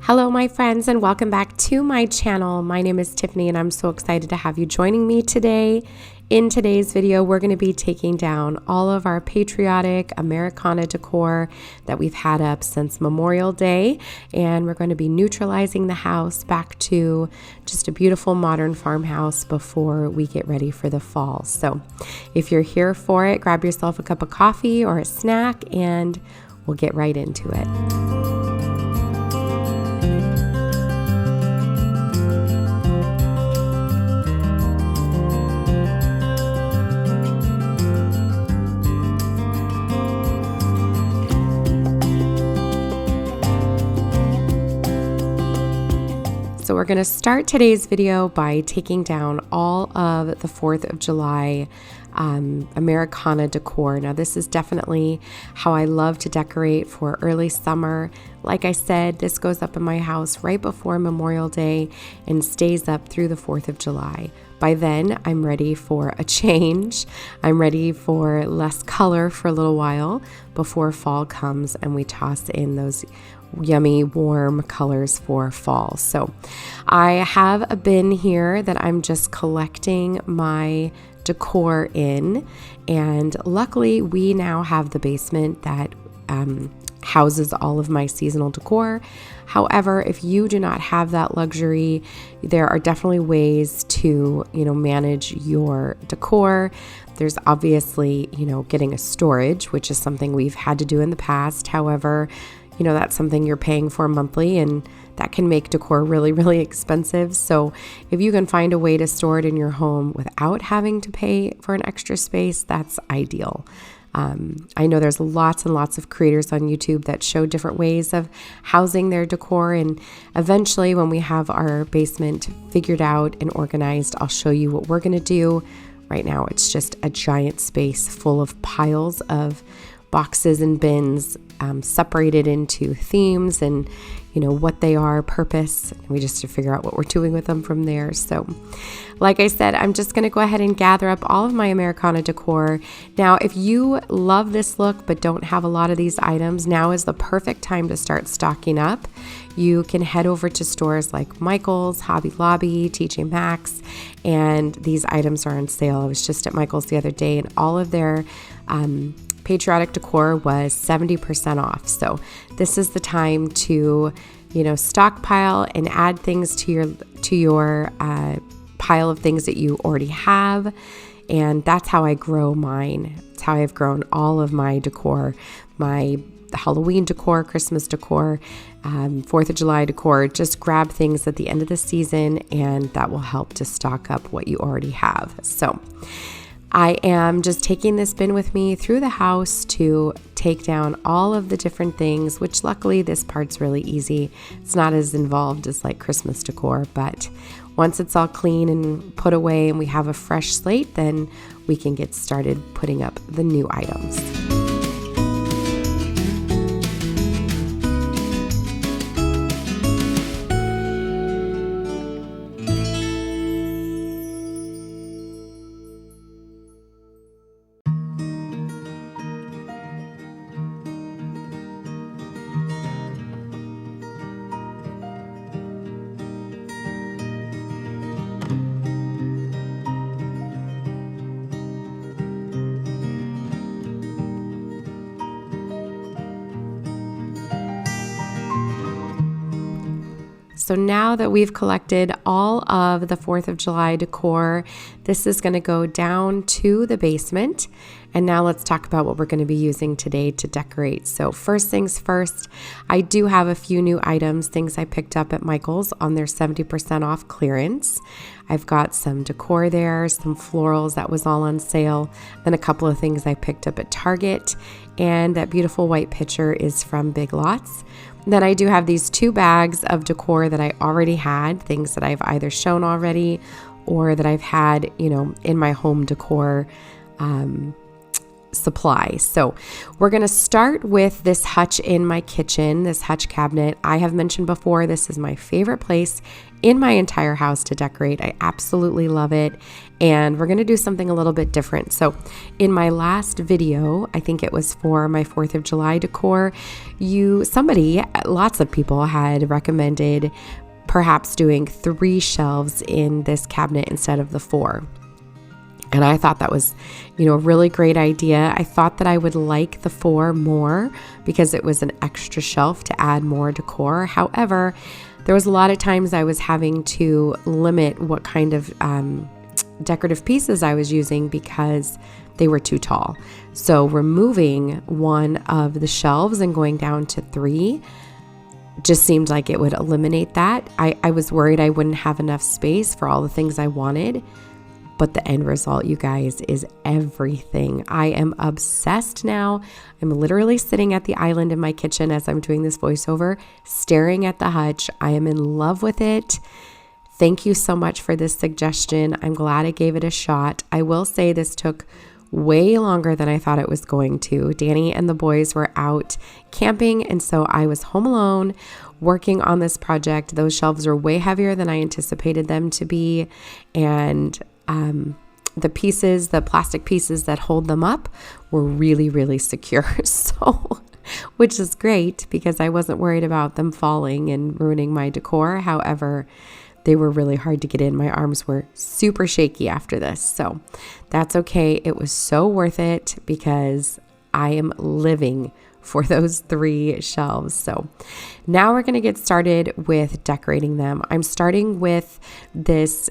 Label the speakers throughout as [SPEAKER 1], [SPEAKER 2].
[SPEAKER 1] Hello my friends, and welcome back to my channel. My name is Tiffany and I'm so excited to have you joining me today. In today's video, we're going to be taking down all of our patriotic Americana decor that we've had up since Memorial Day, and we're going to be neutralizing the house back to just a beautiful modern farmhouse before we get ready for the fall. So if you're here for it, grab yourself a cup of coffee or a snack and we'll get right into it. So we're going to start today's video by taking down all of the 4th of July Americana decor. Now this is definitely how I love to decorate for early summer. Like I said, this goes up in my house right before Memorial Day and stays up through the 4th of July. By then, I'm ready for a change. I'm ready for less color for a little while before fall comes and we toss in those yummy warm colors for fall. So I have a bin here that I'm just collecting my decor in, and luckily we now have the basement that houses all of my seasonal decor. However, if you do not have that luxury, there are definitely ways to, manage your decor. There's obviously, getting a storage, which is something we've had to do in the past. However, that's something you're paying for monthly, and that can make decor really, really expensive. So if you can find a way to store it in your home without having to pay for an extra space, that's ideal. I know there's lots and lots of creators on YouTube that show different ways of housing their decor, and eventually when we have our basement figured out and organized, I'll show you what we're going to do. Right now it's just a giant space full of piles of boxes and bins separated into themes and what they are, purpose, and we just have to figure out what we're doing with them from there. So like I said, I'm just going to go ahead and gather up all of my Americana decor. Now if you love this look but don't have a lot of these items, now is the perfect time to start stocking up. You can head over to stores like Michael's, Hobby Lobby, TJ Maxx, and these items are on sale. I was just at Michael's the other day and all of their patriotic decor was 70% off. So this is the time to, stockpile and add things to your pile of things that you already have. And that's how I grow mine. It's how I've grown all of my decor, my Halloween decor, Christmas decor, 4th of July decor. Just grab things at the end of the season and that will help to stock up what you already have. So I am just taking this bin with me through the house to take down all of the different things, which luckily this part's really easy. It's not as involved as like Christmas decor, but once it's all clean and put away and we have a fresh slate, then we can get started putting up the new items. So now that we've collected all of the 4th of July decor, this is going to go down to the basement. And now let's talk about what we're going to be using today to decorate. So first things first, I do have a few new items, things I picked up at Michael's on their 70% off clearance. I've got some decor there, some florals that was all on sale, then a couple of things I picked up at Target, and that beautiful white pitcher is from Big Lots. Then I do have these 2 bags of decor that I already had, things that I've either shown already or that I've had, in my home decor supply. So we're going to start with this hutch in my kitchen, this hutch cabinet. I have mentioned before, this is my favorite place in my entire house to decorate. I absolutely love it. And we're going to do something a little bit different. So in my last video, I think it was for my 4th of July decor, lots of people had recommended perhaps doing 3 shelves in this cabinet instead of the 4. And I thought that was, a really great idea. I thought that I would like the 4 more because it was an extra shelf to add more decor. However, there was a lot of times I was having to limit what kind of decorative pieces I was using because they were too tall. So removing one of the shelves and going down to 3 just seemed like it would eliminate that. I was worried I wouldn't have enough space for all the things I wanted. But the end result, you guys, is everything. I am obsessed now. I'm literally sitting at the island in my kitchen as I'm doing this voiceover, staring at the hutch. I am in love with it. Thank you so much for this suggestion. I'm glad I gave it a shot. I will say this took way longer than I thought it was going to. Danny and the boys were out camping, and so I was home alone working on this project. Those shelves were way heavier than I anticipated them to be, and the plastic pieces that hold them up were really, really secure. So, which is great because I wasn't worried about them falling and ruining my decor. However, they were really hard to get in. My arms were super shaky after this. So that's okay. It was so worth it because I am living for those 3 shelves. So now we're going to get started with decorating them. I'm starting with this,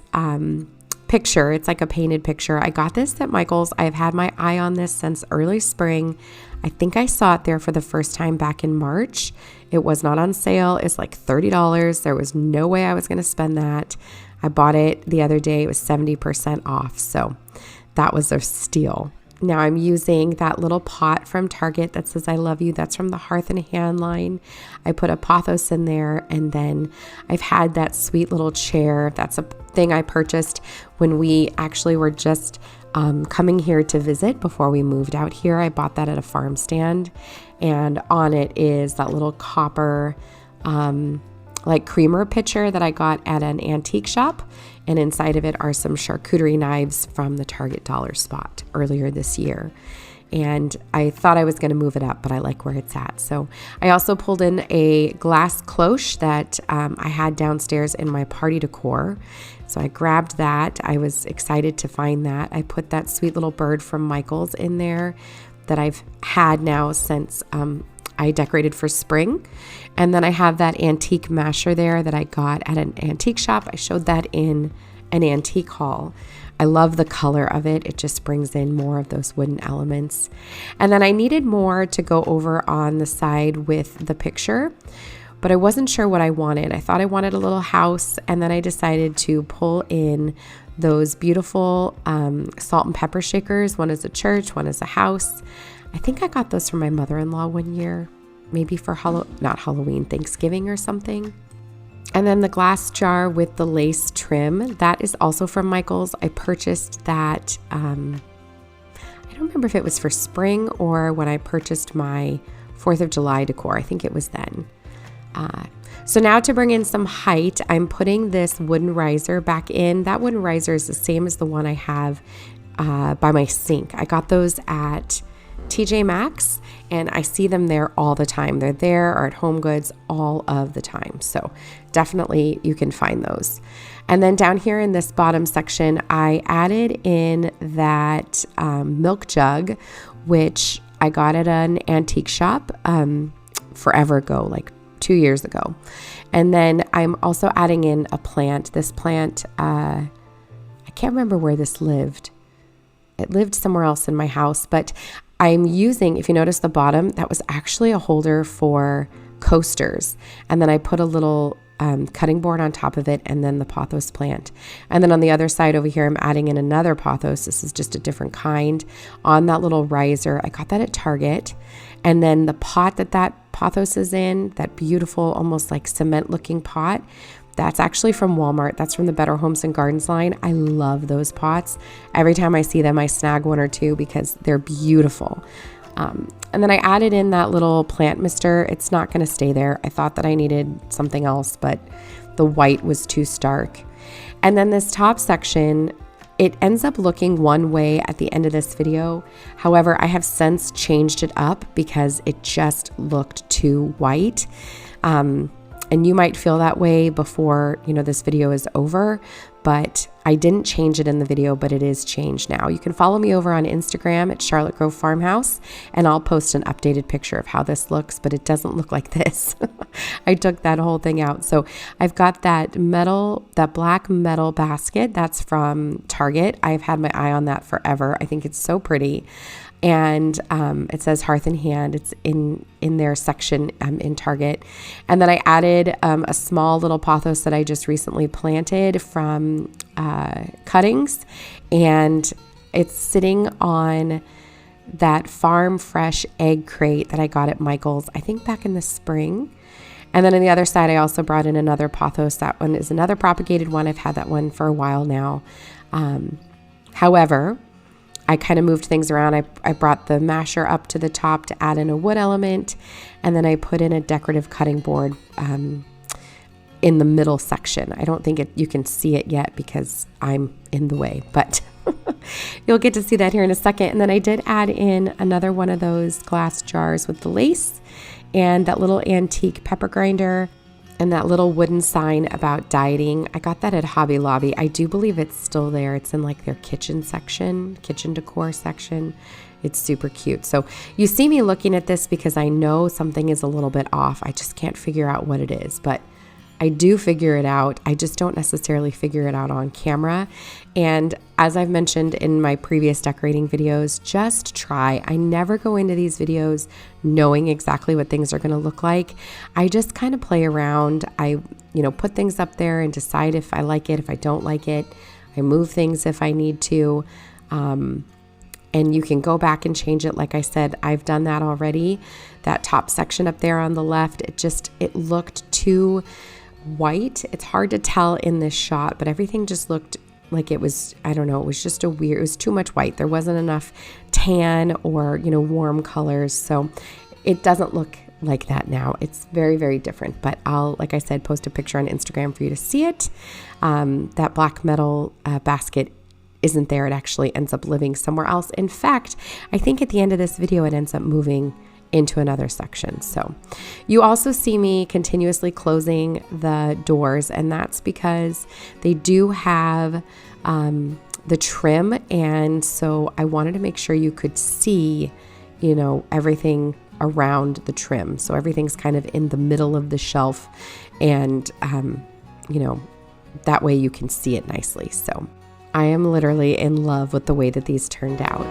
[SPEAKER 1] picture. It's like a painted picture. I got this at Michael's. I've had my eye on this since early spring. I think I saw it there for the first time back in March. It was not on sale. It's like $30. There was no way I was going to spend that. I bought it the other day. It was 70% off. So that was a steal. Now I'm using that little pot from Target that says I love you. That's from the Hearth and Hand line. I put a pothos in there, and then I've had that sweet little chair. That's a thing I purchased when we actually were just coming here to visit before we moved out here. I bought that at a farm stand, and on it is that little copper like creamer pitcher that I got at an antique shop, and inside of it are some charcuterie knives from the Target dollar spot earlier this year. And I thought I was going to move it up, but I like where it's at. So I also pulled in a glass cloche that I had downstairs in my party decor. So I grabbed that. I was excited to find that. I put that sweet little bird from Michael's in there that I've had now since I decorated for spring. And then I have that antique masher there that I got at an antique shop. I showed that in an antique haul. I love the color of it. It just brings in more of those wooden elements. And then I needed more to go over on the side with the picture, but I wasn't sure what I wanted. I thought I wanted a little house, and then I decided to pull in those beautiful salt and pepper shakers. One is a church, one is a house. I think I got those from my mother-in-law one year, maybe for not Halloween, Thanksgiving or something. And then the glass jar with the lace trim, that is also from Michael's. I purchased that, I don't remember if it was for spring or when I purchased my 4th of July decor. I think it was then. So now to bring in some height, I'm putting this wooden riser back in. That wooden riser is the same as the one I have by my sink. I got those at TJ Maxx, and I see them there all the time. They're there or at Home Goods all of the time. So definitely you can find those. And then down here in this bottom section, I added in that milk jug, which I got at an antique shop forever ago, like 2 years ago. And then I'm also adding in a plant. This plant, I can't remember where this lived. It lived somewhere else in my house, but I'm using, if you notice the bottom, that was actually a holder for coasters. And then I put a little cutting board on top of it, and then the pothos plant. And then on the other side over here, I'm adding in another pothos. This is just a different kind on that little riser. I got that at Target. And then the pot that pothos is in, that beautiful, almost like cement looking pot, That's actually from Walmart. That's from the Better Homes and Gardens line. I love those pots. Every time I see them, I snag one or two because they're beautiful. And then I added in that little plant mister. It's not going to stay there. I thought that I needed something else, but the white was too stark. And then this top section, it ends up looking one way at the end of this video. However, I have since changed it up because it just looked too white. And you might feel that way before, this video is over, but I didn't change it in the video, but it is changed now. You can follow me over on Instagram at Charlotte Grove Farmhouse, and I'll post an updated picture of how this looks, but it doesn't look like this. I took that whole thing out. So I've got that black metal basket. That's from Target. I've had my eye on that forever. I think it's so pretty. And it says Hearth in Hand. It's in their section in Target. And then I added a small little pothos that I just recently planted from Cuttings. And it's sitting on that farm fresh egg crate that I got at Michael's, I think back in the spring. And then on the other side, I also brought in another pothos. That one is another propagated one. I've had that one for a while now. However, I kind of moved things around. I brought the masher up to the top to add in a wood element, and then I put in a decorative cutting board in the middle section. I don't think you can see it yet because I'm in the way, but you'll get to see that here in a second. And then I did add in another one of those glass jars with the lace and that little antique pepper grinder and that little wooden sign about dieting. I got that at Hobby Lobby. I do believe it's still there. It's in like their kitchen decor section. It's super cute. So you see me looking at this because I know something is a little bit off. I just can't figure out what it is, but I do figure it out. I just don't necessarily figure it out on camera. And as I've mentioned in my previous decorating videos, just try. I never go into these videos knowing exactly what things are going to look like. I just kind of play around. I, put things up there and decide if I like it, if I don't like it. I move things if I need to. And you can go back and change it. Like I said, I've done that already. That top section up there on the left, it looked too white. It's hard to tell in this shot, but everything just looked like it was, I don't know, it was just it was too much white. There wasn't enough tan or, warm colors. So it doesn't look like that now. It's very, very different, but I'll, like I said, post a picture on Instagram for you to see it. That black metal basket isn't there. It actually ends up living somewhere else. In fact, I think at the end of this video, it ends up moving into another section. So you also see me continuously closing the doors, and that's because they do have the trim, and so I wanted to make sure you could see everything around the trim. So everything's kind of in the middle of the shelf, and that way you can see it nicely. So I am literally in love with the way that these turned out.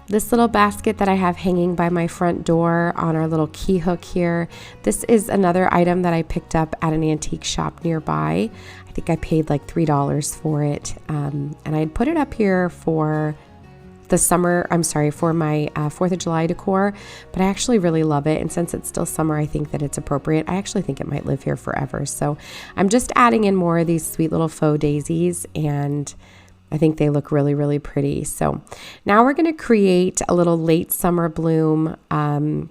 [SPEAKER 1] This little basket that I have hanging by my front door on our little key hook here, this is another item that I picked up at an antique shop nearby. I think I paid like $3 for it. And I had put it up here for my 4th of July decor, but I actually really love it. And since it's still summer, I think that it's appropriate. I actually think it might live here forever. So I'm just adding in more of these sweet little faux daisies, and I think they look really, really pretty. So now we're going to create a little late summer bloom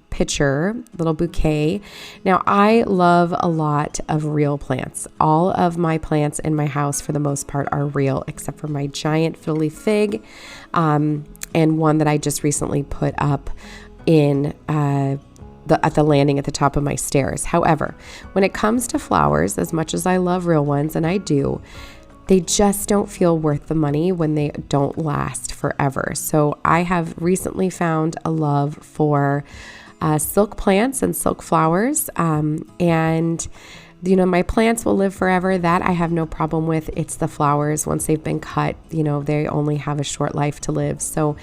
[SPEAKER 1] pitcher, little bouquet. Now I love a lot of real plants. All of my plants in my house for the most part are real, except for my giant fiddle leaf fig and one that I just recently put up in at the landing at the top of my stairs. However, when it comes to flowers, as much as I love real ones, and I do, they just don't feel worth the money when they don't last forever. So I have recently found a love for silk plants and silk flowers, and my plants will live forever. That I have no problem with. It's the flowers, once they've been cut, they only have a short life to live. So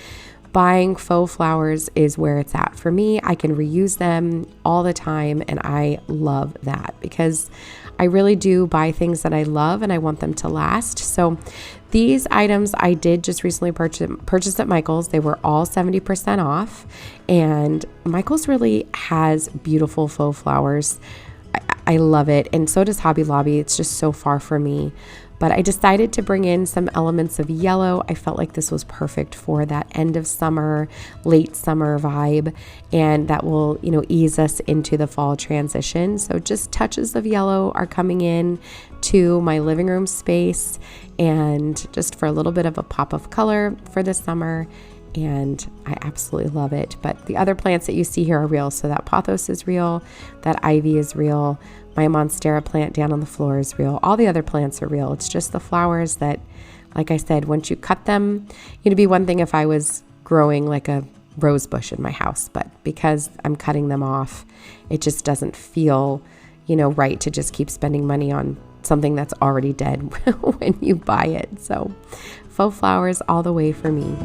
[SPEAKER 1] buying faux flowers is where it's at for me. I can reuse them all the time, and I love that because I really do buy things that I love and I want them to last. So these items I did just recently purchase at Michael's. They were all 70% off, and Michael's really has beautiful faux flowers. I love it, and so does Hobby Lobby. It's just so far for me. But I decided to bring in some elements of yellow. I felt like this was perfect for that end of summer, late summer vibe, and that will, ease us into the fall transition. So just touches of yellow are coming in to my living room space, and just for a little bit of a pop of color for the summer. And I absolutely love it. But the other plants that you see here are real. So that pothos is real, that ivy is real, my monstera plant down on the floor is real. All the other plants are real. It's just the flowers that, like I said, once you cut them, it'd be one thing if I was growing like a rose bush in my house, but because I'm cutting them off, it just doesn't feel, right to just keep spending money on something that's already dead when you buy it. So faux flowers all the way for me.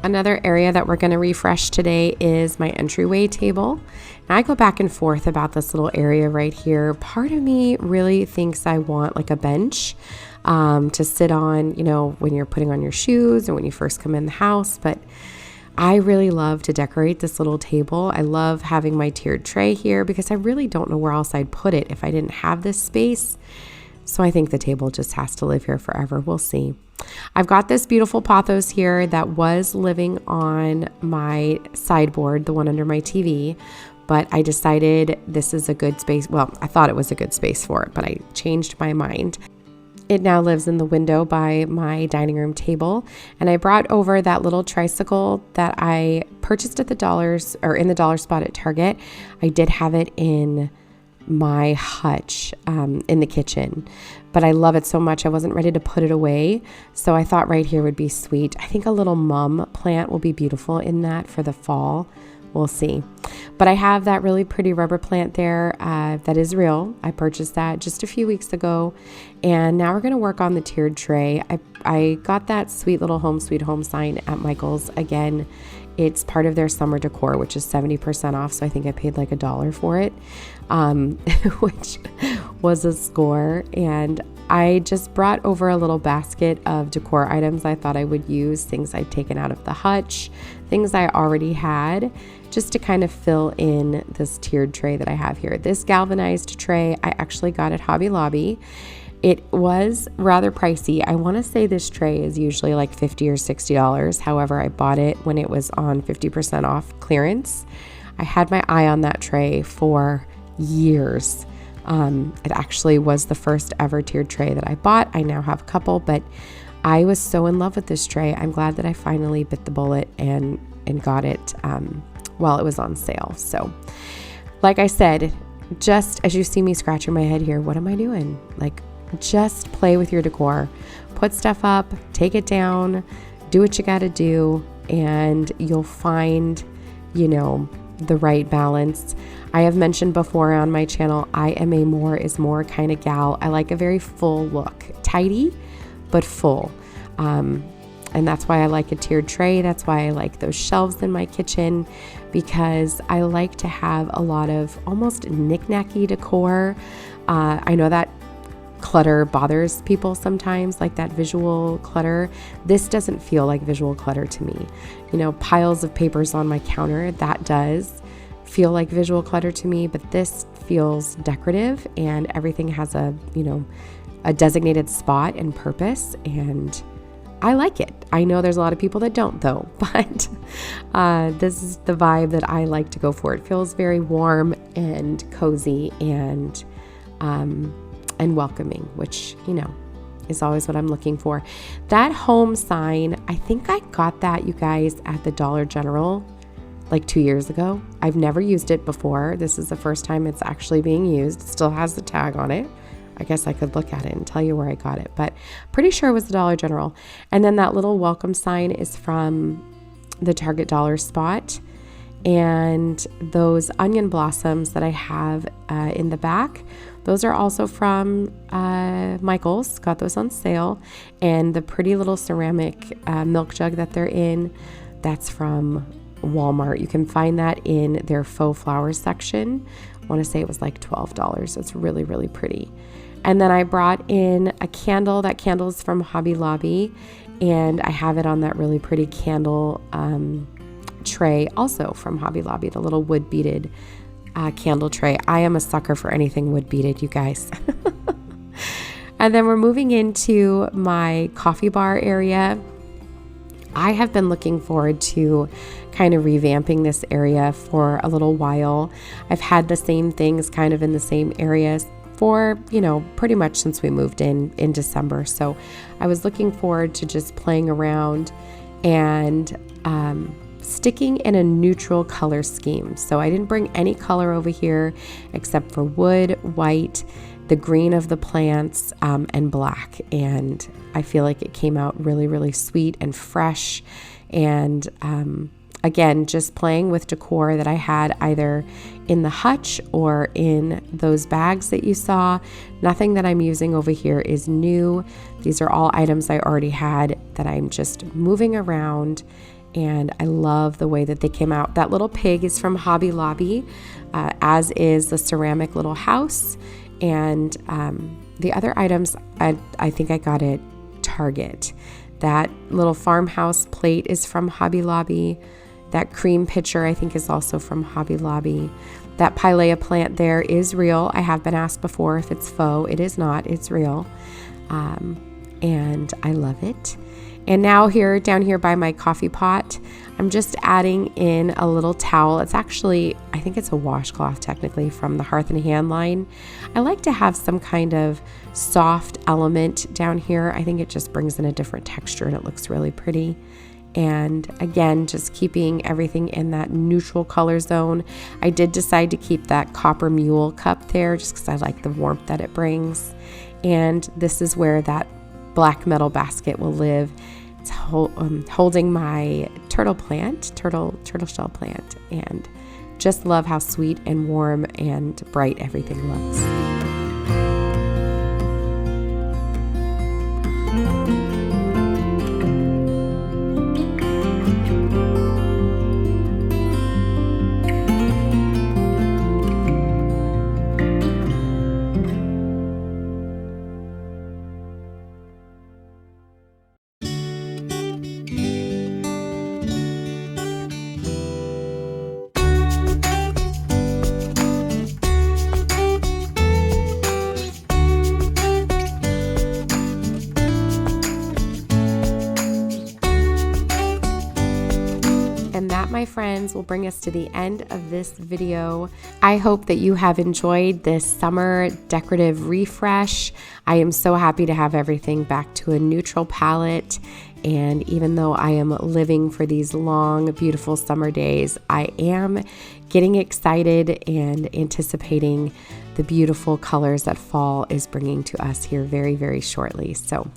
[SPEAKER 1] Another area that we're going to refresh today is my entryway table. Now I go back and forth about this little area right here. Part of me really thinks I want like a bench to sit on, when you're putting on your shoes or when you first come in the house. But I really love to decorate this little table. I love having my tiered tray here because I really don't know where else I'd put it if I didn't have this space. So I think the table just has to live here forever. We'll see. I've got this beautiful pothos here that was living on my sideboard, the one under my TV, but I decided this is a good space. Well, I thought it was a good space for it, but I changed my mind. It now lives in the window by my dining room table, and I brought over that little tricycle that I purchased at the dollars or in the dollar spot at Target. I did have it in my hutch in the kitchen, but I love it so much I wasn't ready to put it away, so I thought right here would be sweet. I think a little mum plant will be beautiful in that for the fall. We'll see. But I have that really pretty rubber plant there that is real. I purchased that just a few weeks ago, and now we're going to work on the tiered tray. I got that sweet little Home Sweet Home sign at Michael's. Again, it's part of their summer decor, which is 70% off, so I think I paid like $1 for it, which was a score. And I just brought over a little basket of decor items I thought I would use, things I'd taken out of the hutch, things I already had, just to kind of fill in this tiered tray that I have here. This galvanized tray I actually got at Hobby Lobby. It was rather pricey. I want to say this tray is usually like $50 or $60. However, I bought it when it was on 50% off clearance. I had my eye on that tray for years. It actually was the first ever tiered tray that I bought. I now have a couple, but I was so in love with this tray. I'm glad that I finally bit the bullet and got it while it was on sale. So, like I said, just as you see me scratching my head here, what am I doing? Like, just play with your decor. Put stuff up, take it down, do what you got to do, and you'll find, the right balance. I have mentioned before on my channel, I am a more is more kind of gal. I like a very full look, tidy, but full. And that's why I like a tiered tray. That's why I like those shelves in my kitchen, because I like to have a lot of almost knick-knacky decor. I know that clutter bothers people sometimes, like that visual clutter. This doesn't feel like visual clutter to me. You know, piles of papers on my counter, that does feel like visual clutter to me, but this feels decorative and everything has a, you know, a designated spot and purpose, and I like it. I know there's a lot of people that don't though, but this is the vibe that I like to go for. It feels very warm and cozy and welcoming, which, you know, is always what I'm looking for. That home sign, I think I got that, you guys, at the Dollar General like 2 years ago. I've never used it before. This is the first time it's actually being used. It still has the tag on it. I guess I could look at it and tell you where I got it, but pretty sure it was the Dollar General. And then that little welcome sign is from the Target Dollar spot. And those onion blossoms that I have in the back, those are also from Michael's. Got those on sale. And the pretty little ceramic milk jug that they're in, that's from Walmart. You can find that in their faux flowers section. I want to say it was like $12. It's really, really pretty. And then I brought in a candle. That candle is from Hobby Lobby, and I have it on that really pretty candle tray, also from Hobby Lobby, the little wood beaded candle tray. I am a sucker for anything wood beaded, you guys. And then we're moving into my coffee bar area. I have been looking forward to kind of revamping this area for a little while. I've had the same things kind of in the same areas for, you know, pretty much since we moved in December. So I was looking forward to just playing around and sticking in a neutral color scheme. So I didn't bring any color over here except for wood, white, the green of the plants, and black. And I feel like it came out really, really sweet and fresh. And again, just playing with decor that I had either in the hutch or in those bags that you saw. Nothing that I'm using over here is new. These are all items I already had that I'm just moving around, and I love the way that they came out. That little pig is from Hobby Lobby, as is the ceramic little house. And the other items, I think I got at Target. That little farmhouse plate is from Hobby Lobby. That cream pitcher, I think, is also from Hobby Lobby. That pilea plant there is real. I have been asked before if it's faux. It is not. It's real. And I love it. And now here, down here by my coffee pot, I'm just adding in a little towel. It's actually, I think it's a washcloth technically, from the Hearth and Hand line. I like to have some kind of soft element down here. I think it just brings in a different texture and it looks really pretty. And again, just keeping everything in that neutral color zone. I did decide to keep that copper mule cup there just because I like the warmth that it brings. And this is where that black metal basket will live. It's holding my turtle shell plant, and just love how sweet and warm and bright everything looks. My friends, will bring us to the end of this video. I hope that you have enjoyed this summer decorative refresh. I am so happy to have everything back to a neutral palette, and even though I am living for these long, beautiful summer days, I am getting excited and anticipating the beautiful colors that fall is bringing to us here very, very shortly. So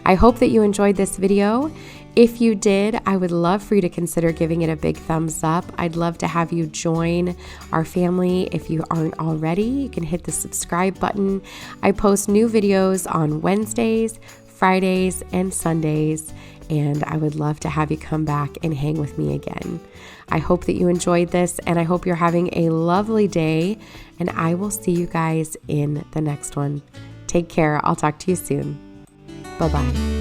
[SPEAKER 1] I hope that you enjoyed this video. If you did, I would love for you to consider giving it a big thumbs up. I'd love to have you join our family. If you aren't already, you can hit the subscribe button. I post new videos on Wednesdays, Fridays, and Sundays, and I would love to have you come back and hang with me again. I hope that you enjoyed this, and I hope you're having a lovely day, and I will see you guys in the next one. Take care. I'll talk to you soon. Bye-bye.